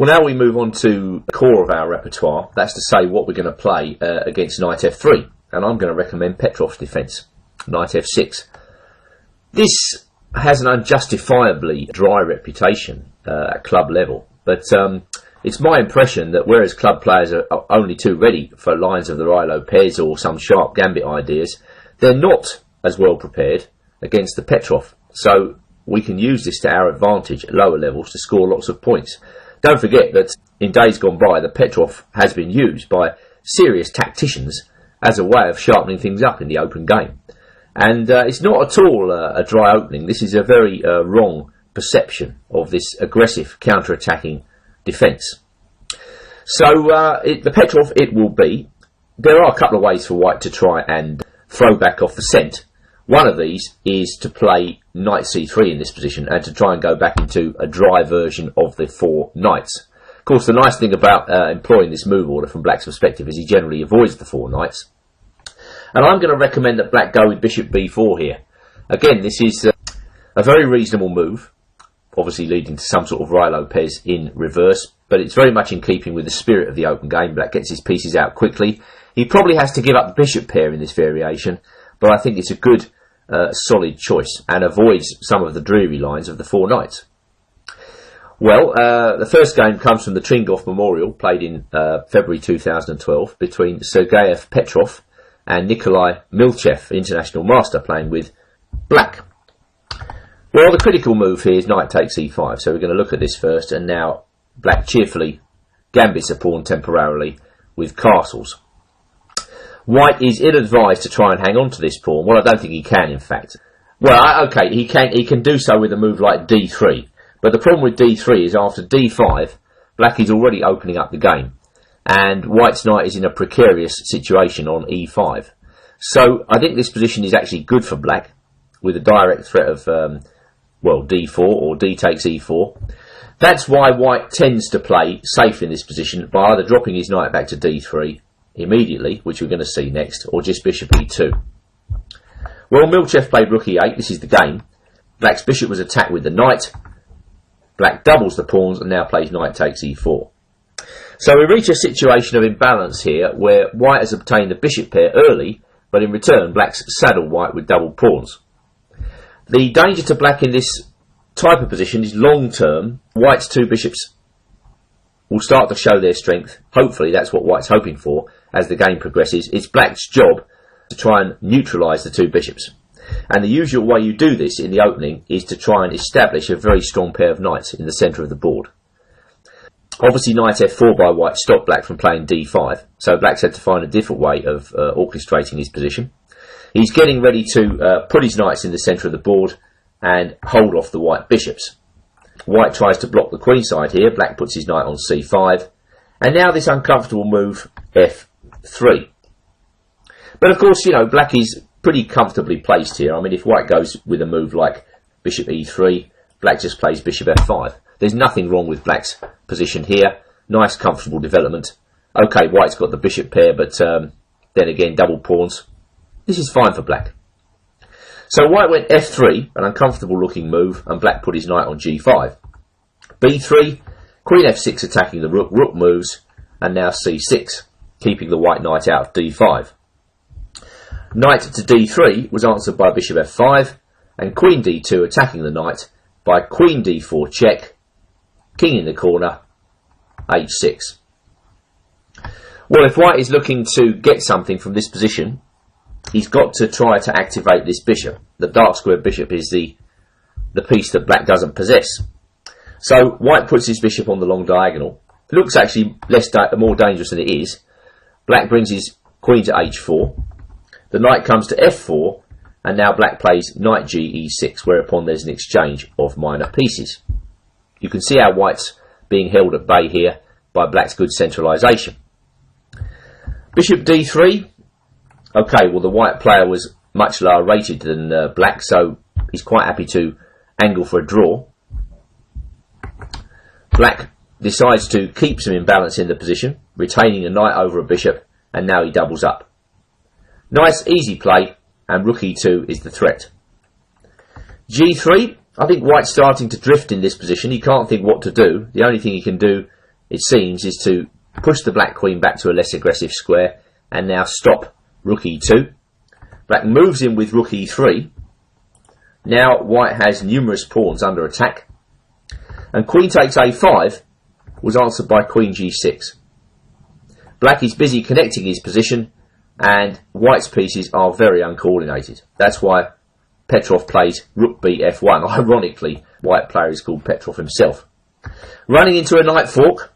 Well, now we move on to the core of our repertoire. That's to say what we're going to play against knight f3. And I'm going to recommend Petrov's defence, knight f6. This has an unjustifiably dry reputation at club level. But it's my impression that whereas club players are only too ready for lines of the Rilo Pez or some sharp gambit ideas, they're not as well prepared against the Petrov. So we can use this to our advantage at lower levels to score lots of points. Don't forget that in days gone by, the Petrov has been used by serious tacticians as a way of sharpening things up in the open game. And it's not at all a dry opening. This is a very wrong perception of this aggressive counter-attacking defence. So the Petrov it will be. There are a couple of ways for white to try and throw back off the scent. One of these is to play knight c3 in this position and to try and go back into a dry version of the 4 knights. Of course, the nice thing about employing this move order from black's perspective is he generally avoids the 4 knights. And I'm going to recommend that black go with bishop b4 here. Again, this is a very reasonable move, obviously leading to some sort of Rilo Pez in reverse, but it's very much in keeping with the spirit of the open game. Black gets his pieces out quickly. He probably has to give up the bishop pair in this variation, but I think it's a good solid choice and avoids some of the dreary lines of the 4 knights. Well, the first game comes from the Tringov Memorial, played in February 2012 between Sergeyev Petrov and Nikolai Milchev, international master, playing with black. Well, the critical move here is knight takes e5, so we're going to look at this first, and now black cheerfully gambits a pawn temporarily with castles. White is ill-advised to try and hang on to this pawn. Well, I don't think he can, in fact. Well, okay, he can do so with a move like d3. But the problem with d3 is after d5, black is already opening up the game. And white's knight is in a precarious situation on e5. So I think this position is actually good for black, with a direct threat of, d4 or d takes e4. That's why white tends to play safe in this position by either dropping his knight back to d3 immediately, which we're going to see next, or just bishop e2. Well, Milchev played rook e8. This is the game. Black's bishop was attacked with the knight. Black doubles the pawns and now plays knight takes e4. So we reach a situation of imbalance here where white has obtained the bishop pair early, but in return black's saddled white with double pawns. The danger to black in this type of position is long term. White's 2 bishops will start to show their strength. Hopefully that's what white's hoping for as the game progresses. It's black's job to try and neutralise the 2 bishops. And the usual way you do this in the opening is to try and establish a very strong pair of knights in the centre of the board. Obviously knight f4 by white stopped black from playing d5, so black's had to find a different way of orchestrating his position. He's getting ready to put his knights in the centre of the board and hold off the white bishops. White tries to block the queen side here. Black puts his knight on c5. And now this uncomfortable move, f3. But of course, you know, black is pretty comfortably placed here. I mean, if white goes with a move like bishop e3, black just plays bishop f5. There's nothing wrong with black's position here. Nice, comfortable development. Okay, white's got the bishop pair, but then again, double pawns. This is fine for black. So white went f3, an uncomfortable looking move, and black put his knight on g5. b3, queen f6 attacking the rook, rook moves, and now c6, keeping the white knight out of d5. Knight to d3 was answered by bishop f5, and queen d2 attacking the knight by queen d4 check, king in the corner, h6. Well, if white is looking to get something from this position, he's got to try to activate this bishop. The dark square bishop is the piece that black doesn't possess. So white puts his bishop on the long diagonal. It looks actually more dangerous than it is. Black brings his queen to h4. The knight comes to f4, and now black plays knight g e6, whereupon there's an exchange of minor pieces. You can see how white's being held at bay here by black's good centralisation. Bishop d3. Okay, well the white player was much lower rated than black, so he's quite happy to angle for a draw. Black decides to keep some imbalance in the position, retaining a knight over a bishop, and now he doubles up. Nice easy play, and rook e2 is the threat. g3, I think white's starting to drift in this position. He can't think what to do. The only thing he can do it seems, is to push the black queen back to a less aggressive square and now stop rook e2. Black moves in with rook e3. Now white has numerous pawns under attack. And queen takes a5 was answered by queen g6. Black is busy connecting his position, and white's pieces are very uncoordinated. That's why Petrov plays rook b f1. Ironically, white player is called Petrov himself. Running into a knight fork,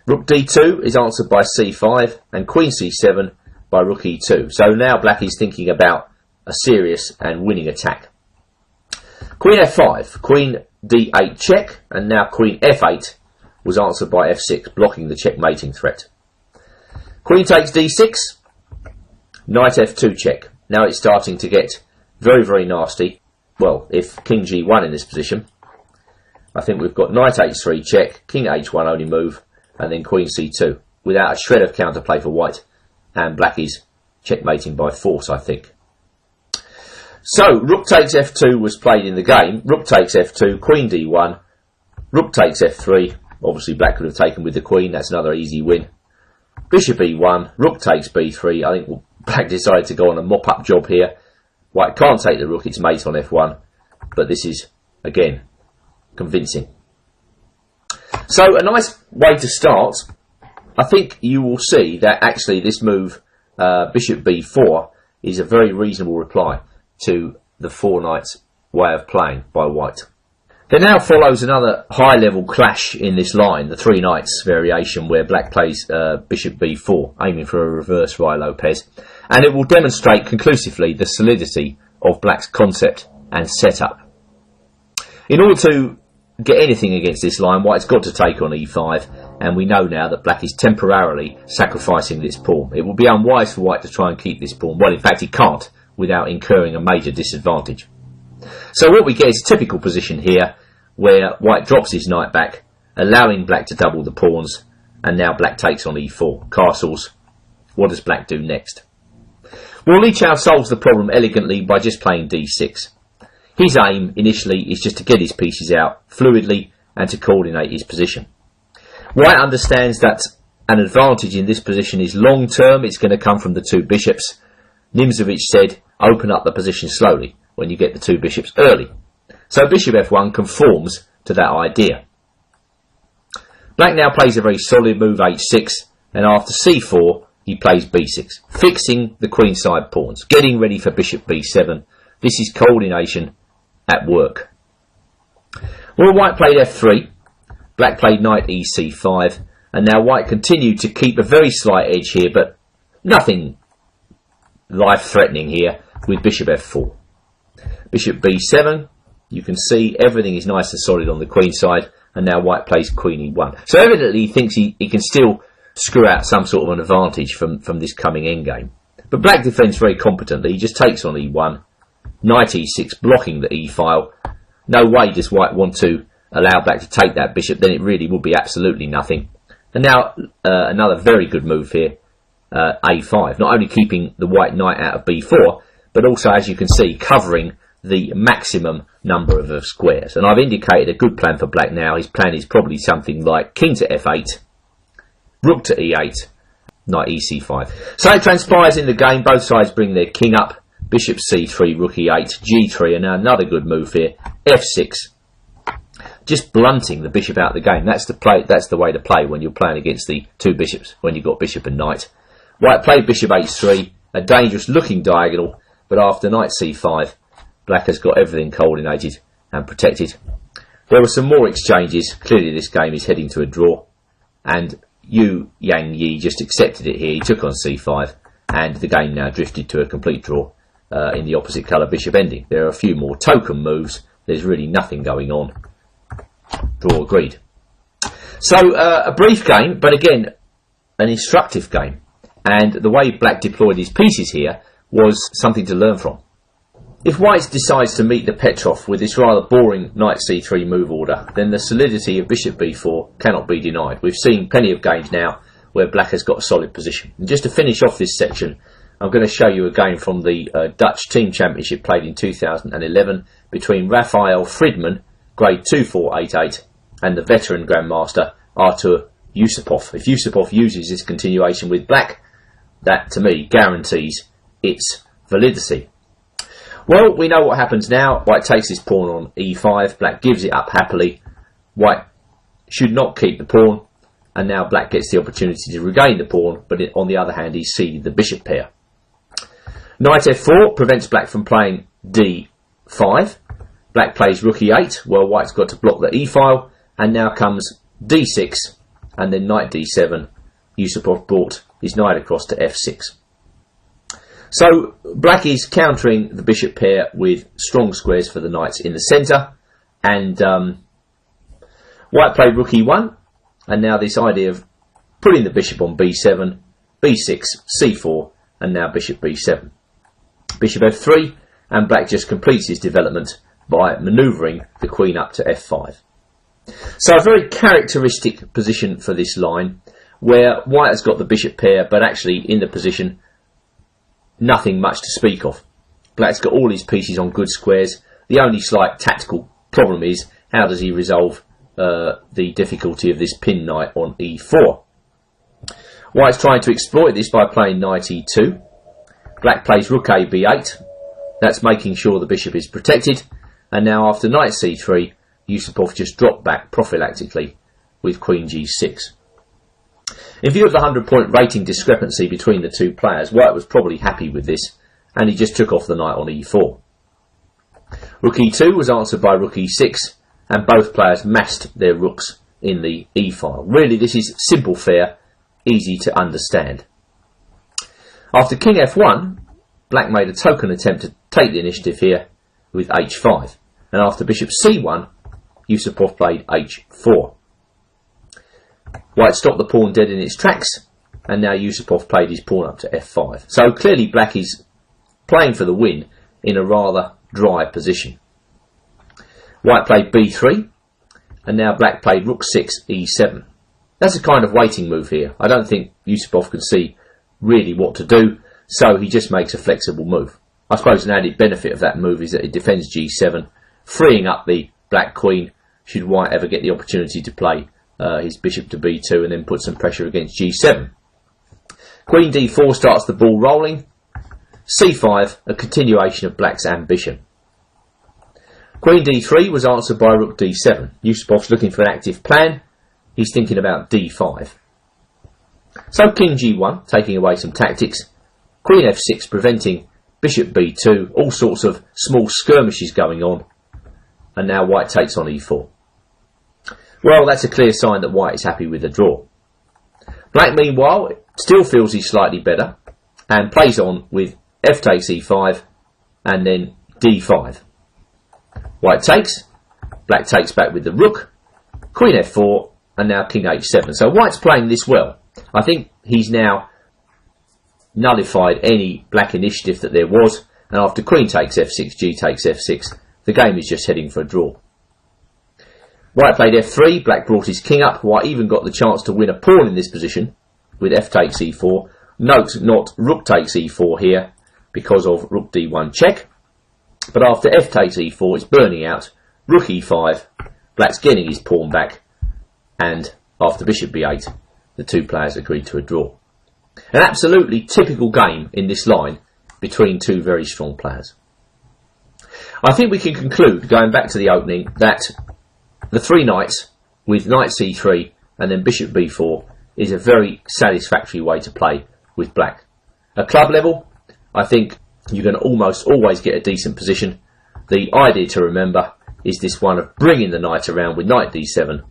rook d2 is answered by c5 and queen c7 by rook e2. So now black is thinking about a serious and winning attack. Queen f5, queen d8 check, and now queen f8 was answered by f6, blocking the checkmating threat. Queen takes d6, knight f2 check. Now it's starting to get very, very nasty. Well, if king g1 in this position, I think we've got knight h3 check, king h1 only move, and then queen c2, without a shred of counterplay for white, and black is checkmating by force, I think. So, rook takes f2 was played in the game. Rook takes f2, queen d1, rook takes f3. Obviously black could have taken with the queen, that's another easy win. Bishop e1, rook takes b3. I think black decided to go on a mop-up job here. White can't take the rook, it's mate on f1, but this is, again, convincing. So, a nice way to start. I think you will see that actually this move, bishop b4, is a very reasonable reply to the four knights way of playing by white. There now follows another high level clash in this line, the three knights variation, where black plays bishop b4, aiming for a reverse Ruy Lopez, and it will demonstrate conclusively the solidity of black's concept and setup. In order to get anything against this line, white's got to take on e5, and we know now that black is temporarily sacrificing this pawn. It will be unwise for white to try and keep this pawn. Well, in fact, he can't without incurring a major disadvantage. So what we get is a typical position here where white drops his knight back, allowing black to double the pawns, and now black takes on e4. Castles. What does black do next? Well, Lichau solves the problem elegantly by just playing d6. His aim initially is just to get his pieces out fluidly and to coordinate his position. White understands that an advantage in this position is long term. It's going to come from the two bishops. Nimzowitsch said, open up the position slowly when you get the two bishops early. So bishop f1 conforms to that idea. Black now plays a very solid move h6, and after c4 he plays b6, fixing the queenside pawns, getting ready for bishop b7. This is coordination at work. Well, white played f3, black played knight ec5, and now white continued to keep a very slight edge here, but nothing life-threatening here with bishop f4. Bishop b7, you can see everything is nice and solid on the queen side, and now white plays queen e1. So evidently he thinks he can still screw out some sort of an advantage from this coming endgame. But black defends very competently. He just takes on e1, knight e6, blocking the e file. No way does white want to allow black to take that bishop, then it really would be absolutely nothing. And now another very good move here, a5, not only keeping the white knight out of b4, but also, as you can see, covering the maximum number of squares. And I've indicated a good plan for black now. His plan is probably something like king to f8, rook to e8, knight ec5. So it transpires in the game, both sides bring their king up, bishop c3, rook e8, g3, and now another good move here, f6. Just blunting the bishop out of the game. That's the way to play when you're playing against the two bishops, when you've got bishop and knight. White played bishop h3, a dangerous looking diagonal, but after knight c5, black has got everything coordinated and protected. There were some more exchanges. Clearly this game is heading to a draw, and Yu Yang Yi just accepted it here. He took on c5, and the game now drifted to a complete draw in the opposite colour bishop ending. There are a few more token moves. There's really nothing going on. Draw agreed. So a brief game, but again an instructive game, and the way black deployed his pieces here was something to learn from. If white decides to meet the Petrov with this rather boring knight c3 move order, then the solidity of bishop b4 cannot be denied. We've seen plenty of games now where black has got a solid position. And just to finish off this section, I'm going to show you a game from the Dutch Team Championship played in 2011 between Rafael Friedman, grade 2488, and the veteran grandmaster Arthur Yusupov. If Yusupov uses this continuation with black, that to me guarantees its validity. Well, we know what happens now. White takes his pawn on e5, black gives it up happily. White should not keep the pawn, and now black gets the opportunity to regain the pawn, but on the other hand he's ceded the bishop pair. Knight f4 prevents black from playing d5. Black plays rook e8, well, white's got to block the e-file, and now comes d6, and then knight d7. Yusupov brought his knight across to f6. So black is countering the bishop pair with strong squares for the knights in the centre, and white played rook e1, and now this idea of putting the bishop on b7, b6, c4, and now bishop b7. Bishop f3, and black just completes his development by manoeuvring the queen up to f5. So a very characteristic position for this line, where white has got the bishop pair, but actually in the position nothing much to speak of. Black's got all his pieces on good squares. The only slight tactical problem is how does he resolve the difficulty of this pin knight on e4. White's trying to exploit this by playing knight e2. Black plays rook a b8. That's making sure the bishop is protected. And now after knight c3, Yusupov just dropped back prophylactically with queen g6. In view of the 100-point rating discrepancy between the two players, white was probably happy with this, and he just took off the knight on e4. Rook e2 was answered by rook e6, and both players massed their rooks in the e-file. Really, this is simple fare, easy to understand. After king f1, black made a token attempt to take the initiative here with h5, and after bishop c1, Yusupov played h4. White stopped the pawn dead in its tracks, and now Yusupov played his pawn up to f5. So clearly black is playing for the win in a rather dry position. White played b3, and now black played rook 6 e7. That's a kind of waiting move here. I don't think Yusupov can see really what to do, so he just makes a flexible move. I suppose an added benefit of that move is that it defends g7, freeing up the black queen should white ever get the opportunity to play his bishop to b2 and then put some pressure against g7. Queen d4 starts the ball rolling. c5, a continuation of black's ambition. Queen d3 was answered by rook d7. Yusupov's looking for an active plan. He's thinking about d5. So king g1, taking away some tactics. Queen f6, preventing bishop b2. All sorts of small skirmishes going on. And now white takes on e4. Well, that's a clear sign that white is happy with the draw. Black, meanwhile, still feels he's slightly better and plays on with f takes e5 and then d5. White takes, black takes back with the rook, queen f4, and now king h7. So white's playing this well. I think he's now nullified any black initiative that there was, and after queen takes f6, g takes f6, the game is just heading for a draw. White played f3, black brought his king up. White even got the chance to win a pawn in this position with f takes e4. Note, not rook takes e4 here because of rook d1 check. But after f takes e4, it's burning out. Rook e5, black's getting his pawn back. And after bishop b8, the two players agreed to a draw. An absolutely typical game in this line between two very strong players. I think we can conclude, going back to the opening, that the three knights with knight c3 and then bishop b4 is a very satisfactory way to play with black. At club level, I think you're going to almost always get a decent position. The idea to remember is this one of bringing the knight around with knight d7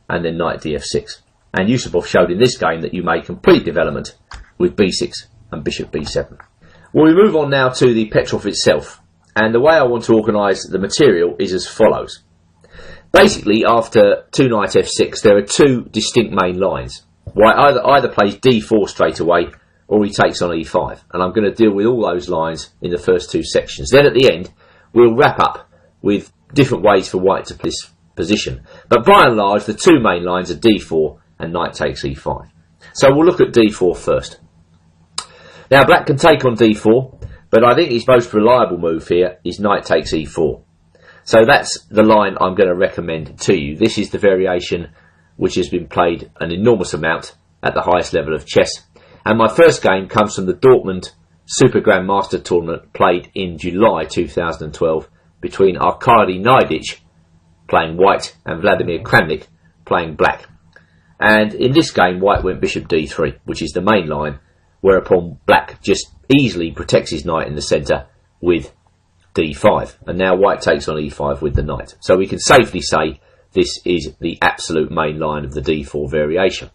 and then knight df6. And Yusupov showed in this game that you may complete development with b6 and bishop b7. Well, we move on now to the Petrov itself. And the way I want to organise the material is as follows. Basically, after 2 knight f6, there are two distinct main lines. White either plays d4 straight away, or he takes on e5. And I'm going to deal with all those lines in the first two sections. Then at the end, we'll wrap up with different ways for white to play this position. But by and large, the two main lines are d4 and knight takes e5. So we'll look at d4 first. Now, black can take on d4, but I think his most reliable move here is knight takes e4. So that's the line I'm going to recommend to you. This is the variation which has been played an enormous amount at the highest level of chess. And my first game comes from the Dortmund Super Grandmaster tournament played in July 2012 between Arkady Naiditsch playing white and Vladimir Kramnik playing black. And in this game, white went bishop d3, which is the main line, whereupon black just easily protects his knight in the centre with d5. And now white takes on e5 with the knight. So we can safely say this is the absolute main line of the d4 variation.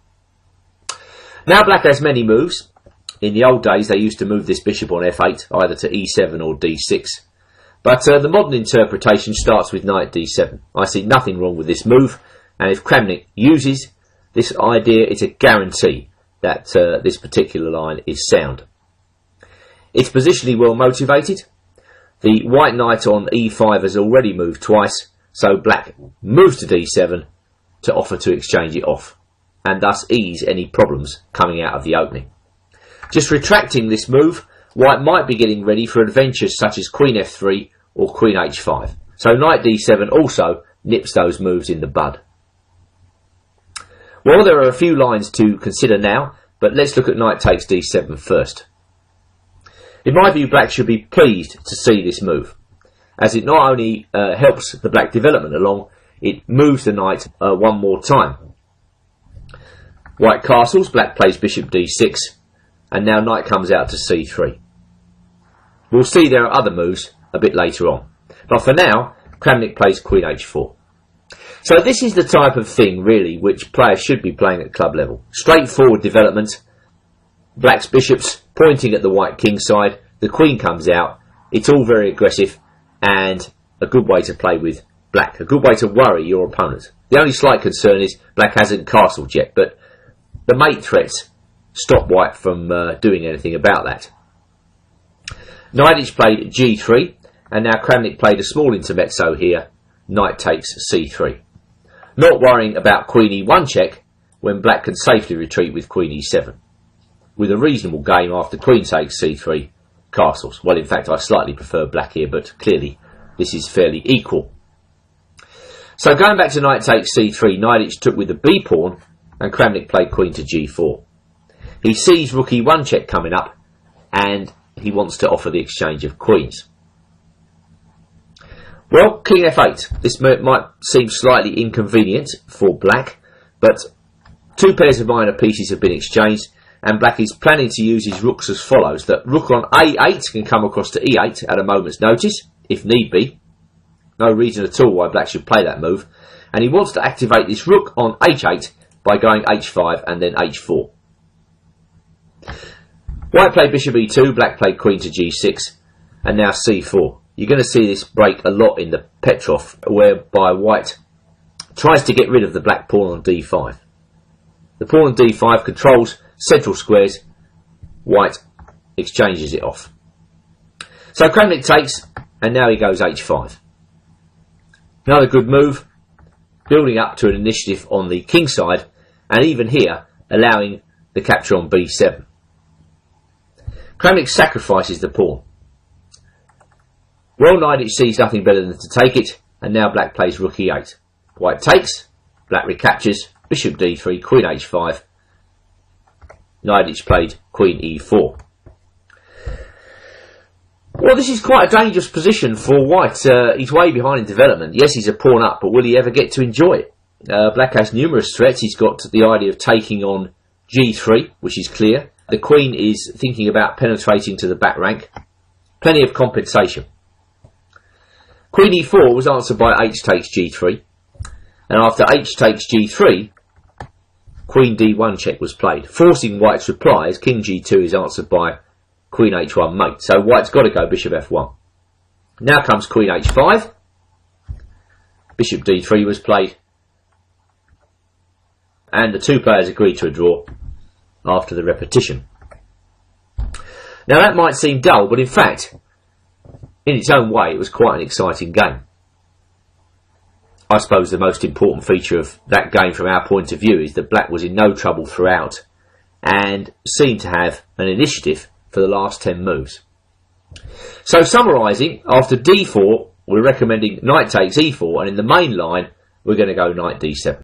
Now black has many moves. In the old days, they used to move this bishop on f8, either to e7 or d6. But the modern interpretation starts with knight d7. I see nothing wrong with this move, and if Kramnik uses this idea, it's a guarantee that this particular line is sound. It's positionally well motivated. The white knight on e5 has already moved twice, so black moves to d7 to offer to exchange it off, and thus ease any problems coming out of the opening. Just retracting this move, white might be getting ready for adventures such as queen f3 or queen h5. So knight d7 also nips those moves in the bud. Well, there are a few lines to consider now, but let's look at knight takes d7 first. In my view, black should be pleased to see this move, as it not only helps the black development along, it moves the knight one more time. White castles, black plays bishop d6, and now knight comes out to c3. We'll see there are other moves a bit later on, but for now, Kramnik plays queen h4. So this is the type of thing, really, which players should be playing at club level. Straightforward development, black's bishops pointing at the white king side, the queen comes out, it's all very aggressive, and a good way to play with black, a good way to worry your opponent. The only slight concern is black hasn't castled yet, but the mate threats stop white from doing anything about that. Naiditsch played g3, and now Kramnik played a small intermezzo here, knight takes c3. Not worrying about queen e1 check when black can safely retreat with queen e7. With a reasonable game after queen takes c3, castles. Well, in fact, I slightly prefer black here, but clearly this is fairly equal. So going back to knight takes c3, Naiditsch took with the b pawn, and Kramnik played queen to g4. He sees rook e1 check coming up, and he wants to offer the exchange of queens. Well, king f8. This might seem slightly inconvenient for black, but two pairs of minor pieces have been exchanged, and black is planning to use his rooks as follows. That rook on a8 can come across to e8 at a moment's notice, if need be. No reason at all why black should play that move. And he wants to activate this rook on h8 by going h5 and then h4. White played bishop e2, black played queen to g6, and now c4. You're going to see this break a lot in the Petrov, whereby white tries to get rid of the black pawn on d5. The pawn on d5 controls central squares, white exchanges it off. So Kramnik takes, and now he goes h5. Another good move, building up to an initiative on the king side, and even here allowing the capture on b7. Kramnik sacrifices the pawn. Well, Naiditsch sees nothing better than to take it, and now black plays rook e8. White takes, black recaptures, bishop d3, queen h5. Naiditsch played queen e4. Well, this is quite a dangerous position for white. He's way behind in development. Yes, he's a pawn up, but will he ever get to enjoy it? Black has numerous threats. He's got the idea of taking on g3, which is clear. The queen is thinking about penetrating to the back rank. Plenty of compensation. Queen e4 was answered by h takes g3, and after h takes g3, queen d1 check was played, forcing white's reply as king g2 is answered by queen h1 mate. So white's got to go bishop f1. Now comes queen h5, bishop d3 was played, and the two players agreed to a draw after the repetition. Now that might seem dull, but in fact, in its own way, it was quite an exciting game. I suppose the most important feature of that game from our point of view is that black was in no trouble throughout and seemed to have an initiative for the last 10 moves. So summarising, after d4 we're recommending knight takes e4, and in the main line we're going to go knight d7.